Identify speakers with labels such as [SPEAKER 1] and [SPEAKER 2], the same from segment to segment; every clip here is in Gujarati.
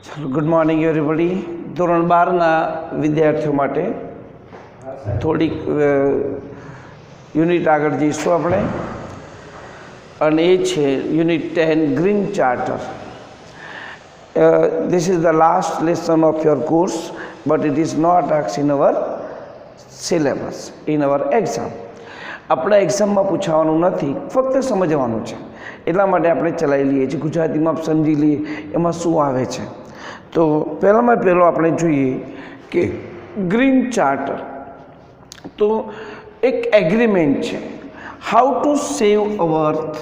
[SPEAKER 1] ચલો ગુડ મોર્નિંગ એવરીબડી. ધોરણ 12ના વિદ્યાર્થીઓ માટે થોડીક યુનિટ આગળ જઈશું આપણે, અને એ છે unit 10 green charter. This is the last lesson of your course, but it is not asked in our syllabus, in our exam. આપણા એક્ઝામમાં પૂછવાનું નથી, ફક્ત સમજવાનું છે. એટલા માટે આપણે ચલાવી લઈએ છીએ, ગુજરાતીમાં સમજી લઈએ એમાં શું આવે છે. તો પહેલામાં પહેલો આપણે જોઈએ કે ગ્રીન ચાર્ટર તો એક એગ્રીમેન્ટ છે, હાઉ ટુ સેવ અર્થ.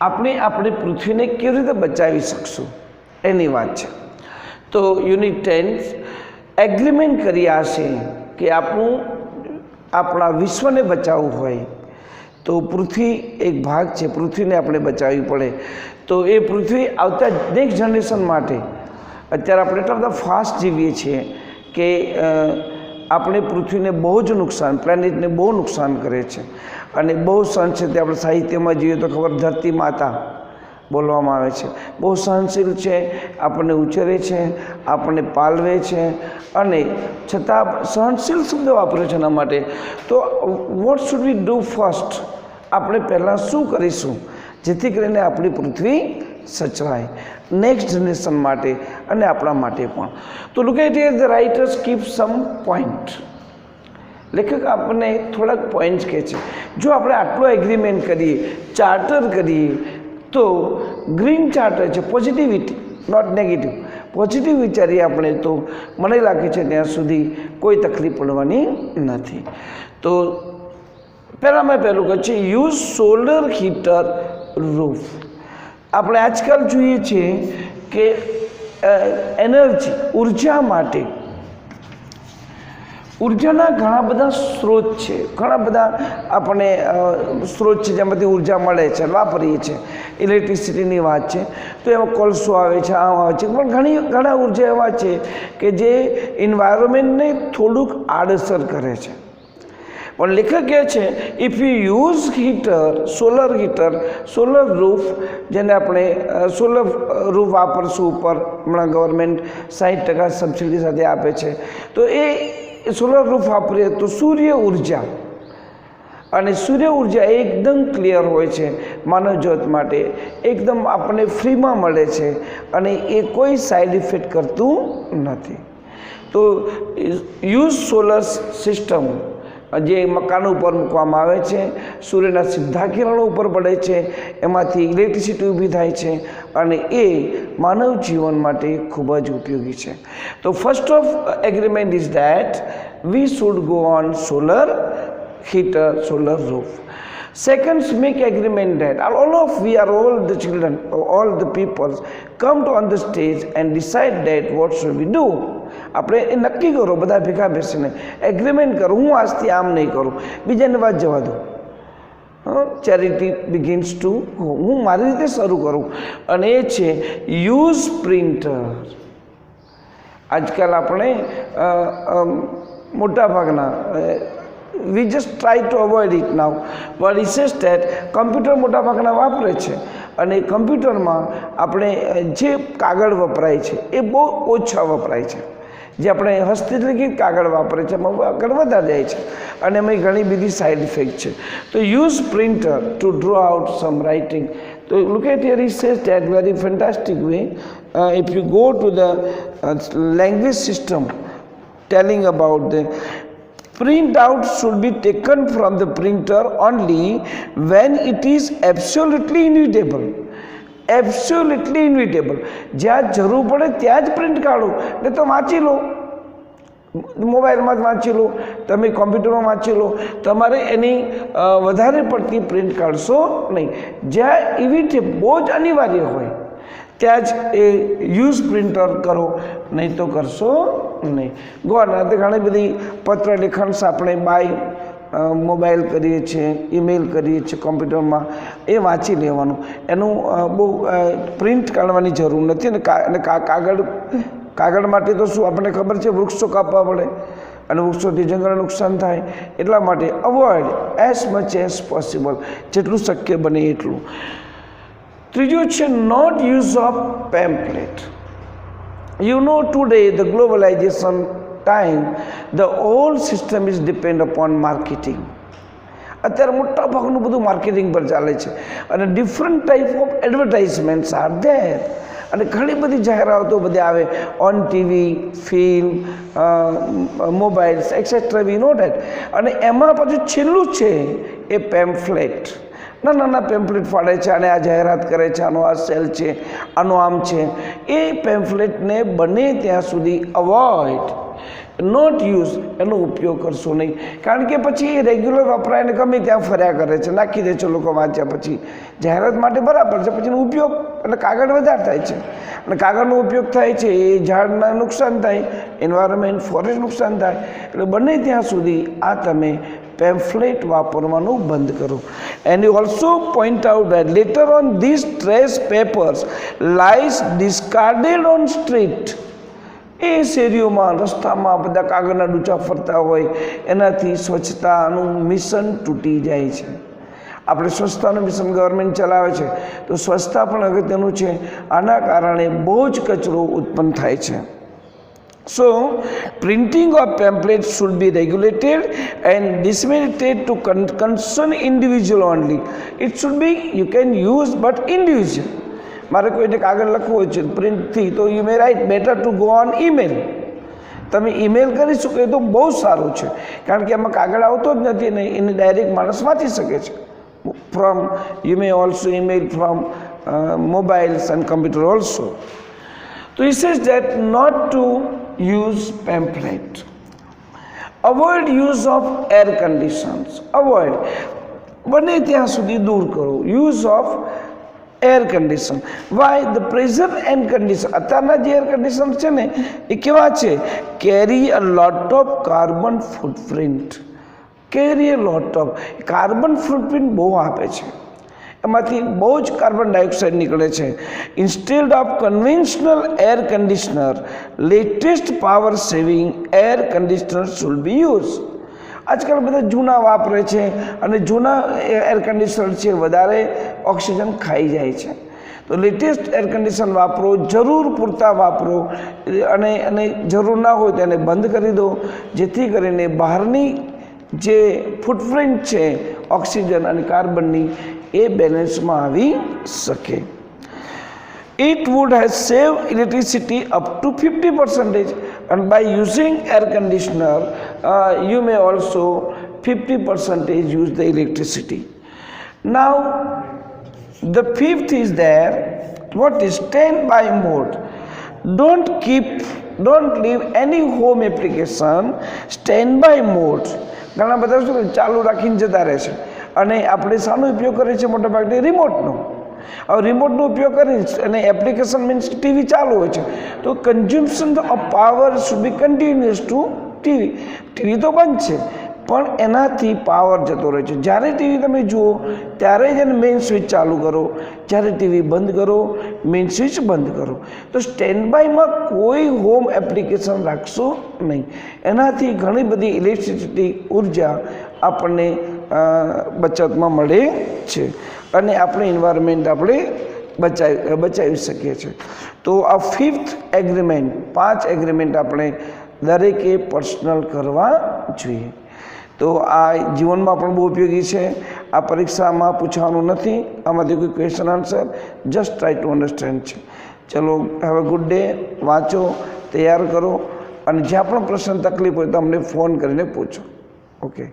[SPEAKER 1] આપણે આપણી પૃથ્વીને કેવી રીતે બચાવી શકશું એની વાત છે. તો યુનિટ 10 એગ્રીમેન્ટ કર્યા છે કે આપણા વિશ્વને બચાવવું હોય તો પૃથ્વી એક ભાગ છે, પૃથ્વીને આપણે બચાવવી પડે. તો એ પૃથ્વી આવતા નેક્સ્ટ જનરેશન માટે, અત્યારે આપણે એટલા બધા ફાસ્ટ જીવીએ છીએ કે આપણે પૃથ્વીને બહુ જ નુકસાન, પ્લેનેટને બહુ નુકસાન કરે છે. અને બહુ સહન છે, તે આપણે સાહિત્યમાં જોઈએ તો ખબર, ધરતી માતા બોલવામાં આવે છે. બહુ સહનશીલ છે, આપણને ઉછેરે છે, આપણને પાલવે છે, અને છતાં સહનશીલ શબ્દ વાપરે છે એના માટે. તો what should we do first? આપણે પહેલાં શું કરીશું જેથી કરીને આપણી પૃથ્વી સચવાય નેક્સ્ટ જનરેશન માટે અને આપણા માટે પણ. તો look at here, the writers keep some point. લેખક આપણને થોડાક પોઈન્ટ્સ કહે છે. જો આપણે આટલો એગ્રીમેન્ટ કરીએ, ચાર્ટર કરીએ, તો ગ્રીન ચાર્ટર છે, પોઝિટિવિટી નોટ નેગેટિવ, પોઝિટિવ વિચારીએ આપણે તો મને લાગે છે ત્યાં સુધી કોઈ તકલીફ પડવાની નથી. તો પહેલામાં પહેલું કહે છે યુઝ સોલર હીટર રૂફ. આપણે આજકાલ જોઈએ છીએ કે એનર્જી, ઉર્જા માટે ઉર્જાના ઘણા બધા સ્ત્રોત છે, ઘણા બધા આપણને સ્ત્રોત છે જેમાંથી ઉર્જા મળે છે, વાપરીએ છીએ. ઇલેક્ટ્રિસિટીની વાત છે તો એમાં કોલસો આવે છે, આમ આવે છે, પણ ઘણા ઉર્જા એવા છે કે જે એન્વાયરમેન્ટને થોડુંક આડઅસર કરે છે. પણ લેખક કહે છે if you use heater, solar heater, solar roof, જેને આપણે સોલર રૂફ વાપરશું ઉપર, હમણાં ગવર્મેન્ટ 60% સબસિડી સાથે આપે છે. તો એ સોલર રૂફ વાપરીએ તો સૂર્ય ઉર્જા, અને સૂર્ય ઉર્જા એકદમ ક્લિયર હોય છે, માનવજાત માટે એકદમ આપણને ફ્રીમાં મળે છે, અને એ કોઈ સાઈડ ઇફેક્ટ કરતું નથી. તો યુઝ સોલર સિસ્ટમ, જે મકાનો ઉપર મૂકવામાં આવે છે, સૂર્યના સીધા કિરણો ઉપર પડે છે, એમાંથી ઇલેક્ટ્રિસિટી ઊભી થાય છે, અને એ માનવ જીવન માટે ખૂબ જ ઉપયોગી છે. તો first of agreement is that we should go on solar heater, solar roof. Second, make agreement that we are all the children, all the people come to on the stage and decide that what should we do. આપણે એ નક્કી કરો, બધા ભેગા બેસીને એગ્રીમેન્ટ કરો, હું આજથી આમ નહીં કરું, બીજાને વાત જવા દો. Charity begins to home. હું મારી રીતે શરૂ કરું, અને એ છે યુઝ પ્રિન્ટર. આજકાલ આપણે મોટાભાગના we just try to avoid it now, but it says that computer મોટાભાગના વાપરે છે, અને કમ્પ્યુટરમાં આપણે જે કાગળ વપરાય છે એ બહુ ઓછા વપરાય છે. જે આપણે હસ્તલિખિત કાગળ વાપરે છે એમાં આગળ વધારે જાય છે, અને એમાં ઘણી બધી સાઇડ ઇફેક્ટ છે. તો use printer to draw out some writing. તો look at here, it says that very fantastic way. If you go to the language system telling about the printout should be taken from the printer only when it is absolutely inevitable. Absolutely inevitable. જ્યાં જરૂર પડે ત્યાં જ પ્રિન્ટ કાઢો, ને તો વાંચી લો, મોબાઈલમાં જ વાંચી લો, તમે કોમ્પ્યુટરમાં વાંચી લો, તમારે એની વધારે પડતી પ્રિન્ટ કાઢશો નહીં. જ્યાં ઇવિટેબલ, બહુ જ અનિવાર્ય હોય ત્યાં જ એ યુઝ પ્રિન્ટર કરો, નહીં તો કરશો નહીં. ઘણી બધી પત્ર લેખન આપણે બાય મોબાઈલ કરીએ છીએ, ઈમેલ કરીએ છીએ, કોમ્પ્યુટરમાં એ વાંચી લેવાનું, એનું બહુ પ્રિન્ટ કાઢવાની જરૂર નથી. અને કાગળ માટે તો શું આપણને ખબર છે, વૃક્ષો કાપવા પડે, અને વૃક્ષોથી જંગલને નુકસાન થાય. એટલા માટે avoid as much as possible, જેટલું શક્ય બને એટલું. ત્રીજું છે note use of pamphlet. You know, today the globalization time, the whole system is depend upon marketing. અત્યારે મોટા ભાગનું બધું માર્કેટિંગ પર ચાલે છે અને different type of advertisements are there અને ઘણી બધી જાહેરાતો બધી આવે on TV, film, mobiles etcetera, we know that. અને એમાં પાછું છેલ્લું છે એ પેમ્ફલેટ. નાના પેમ્ફલેટ ફાડે છે અને આ જાહેરાત કરે છે, આનો આ સેલ છે, આનો આમ છે. એ પેમ્ફલેટને બને ત્યાં સુધી અવોઇડ, નોટ યુઝ, એનો ઉપયોગ કરશો નહીં. કારણ કે પછી એ રેગ્યુલર વપરાયને ગમે ત્યાં ફર્યા કરે છે, નાખી દે છે લોકો વાંચ્યા પછી. જાહેરાત માટે બરાબર છે, પછીનો ઉપયોગ એટલે કાગળ વધારે થાય છે અને કાગળનો ઉપયોગ થાય છે એ ઝાડના નુકસાન થાય, એન્વાયરમેન્ટ, ફોરેસ્ટ નુકસાન થાય. એટલે બને ત્યાં સુધી આ તમે પેમ્ફલેટ વાપરવાનું બંધ કરો. And you also point out that letter on this trash papers lies discarded on street. એ શેરીઓમાં, રસ્તામાં બધા કાગળના ડૂચા ફરતા હોય, એનાથી સ્વચ્છતાનું મિશન તૂટી જાય છે. આપણે સ્વચ્છતાનું મિશન ગવર્મેન્ટ ચલાવે છે તો સ્વચ્છતા પણ અગત્યનું છે. આના કારણે બહુ જ કચરો ઉત્પન્ન થાય છે. So, printing of pamphlets should be regulated and disseminated to concerned individual only. It should be, you can use but individual. મારે કોઈને કાગળ લખવું હોય છે પ્રિન્ટથી, તો you may right better to go on email. તમે ઈમેલ કરી શકો એ તો બહુ સારું છે, કારણ કે એમાં કાગળ આવતો જ નથી ને એને ડાયરેક્ટ માણસ વાંચી શકે છે. From you may also email from mobiles and computer also. તો he says that not to use pamphlet. Avoid use of air conditions. Avoid, બને ત્યાં સુધી દૂર કરો use of air condition. Why? The present air condition, અત્યારના જે એર કન્ડિશન છે ને એ કેવા છે? Carry a lot of carbon footprint. Carry a lot of carbon footprint બહુ આપે છે, એમાંથી બહુ જ કાર્બન ડાયોક્સાઇડ નીકળે છે. Instead of conventional air conditioner, latest power saving air conditioner should be use. આજકાલ બધા જૂના વાપરે છે અને જૂના એર કન્ડિશનર છે વધારે ઓક્સિજન ખાઈ જાય છે. તો લેટેસ્ટ એર કન્ડિશન વાપરો, જરૂર પૂરતા વાપરો અને જરૂર ના હોય તો એને બંધ કરી દો, જેથી કરીને બહારની જે ફૂટપ્રિન્ટ છે ઓક્સિજન અને કાર્બનની એ બેલેન્સમાં આવી શકે. It would have saved electricity up to 50%, and by using air conditioner you may also 50% use the electricity. Now the fifth is there, what is standby mode. Don't leave any home application standby mode. ઘણા બધા શું ચાલુ રાખીને જતા રહે છે અને આપણે શાનો ઉપયોગ કરીએ છીએ? મોટા ભાગે રિમોટનો. હવે રિમોટનો ઉપયોગ કરી અને એપ્લિકેશન મીન્સ ટીવી ચાલુ હોય છે તો consumption of power should be continuous to TV. TV તો બંધ છે પણ એનાથી પાવર જતો રહે છે. જ્યારે ટીવી તમે જુઓ ત્યારે જ એને મેઇન સ્વિચ ચાલુ કરો, જ્યારે ટીવી બંધ કરો મેઇન સ્વિચ બંધ કરો. તો સ્ટેન્ડ બાયમાં કોઈ હોમ એપ્લિકેશન રાખશો નહીં. એનાથી ઘણી બધી ઇલેક્ટ્રિસિટી ઉર્જા આપણને બચતમાં મળે છે અને આપણે એન્વાયરમેન્ટ આપણે બચાવી શકીએ છીએ. તો આ ફિફ્થ એગ્રીમેન્ટ, 5 એગ્રીમેન્ટ આપણે દરેકે પર્સનલ કરવા જોઈએ. તો આ જીવનમાં પણ બહુ ઉપયોગી છે. આ પરીક્ષામાં પૂછવાનું નથી, આમાંથી કોઈ question answer, just try to understand છે. ચલો, હેવ અ ગુડ ડે. વાંચો, તૈયાર કરો અને જ્યાં પણ પ્રશ્ન તકલીફ હોય તો અમને ફોન કરીને પૂછો. ઓકે.